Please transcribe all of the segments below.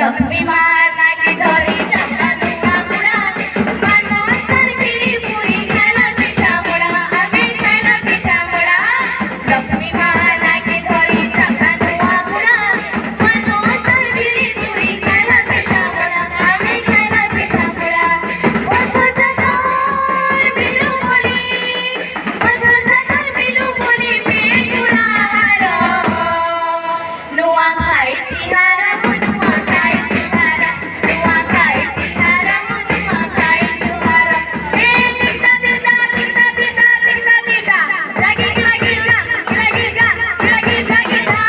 लक्ष्मी मारना की धरी चपला नुआ गुडा मानो सरकिरी पुरी खाना पिठा मोडा आम्ही खाना पिठा मोडा लक्ष्मी मारना की धरी चपला नुआ गुडा मानो सरकिरी पुरी खाना पिठा मोडा आम्ही खाना पिठा मोडा ओझर जाकर बिलू बोली पेटुरा हार नुआ खाई तिहार नुआ खाई तिहार नुआ खाई तिहार नुआ खाई तिहार ए दिखता दिखता दिखता दिखता दिखता दिखता जागी जागी जा जागी जा जागी जागी जा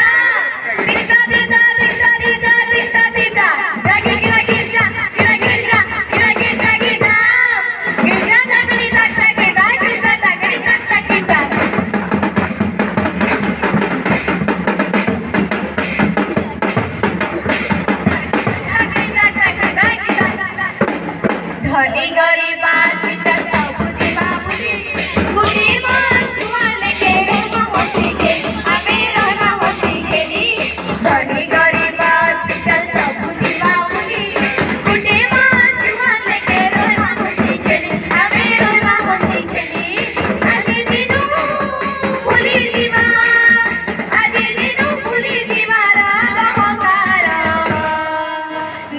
दिखता दिखता दिखता दिखता दिखता दिखता जागी जागी जा जागी जा जागी जागी जा गिरजा जागली जागता गिरजा गिरजा जागली जागता गिरजा धनी गरीबात विचार सावजी बाबूजी कुटी माचवाले केले होती के आम्ही रहना होती केली धनी गरीबात विचार सावजी बाबूजी कुटी माचवाले केले होती केली आम्ही रहना होती केली आजी दिनू फुली दिवा आजी दिनू फुली दिवा राग होकार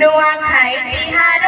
नुआ खाई तिहार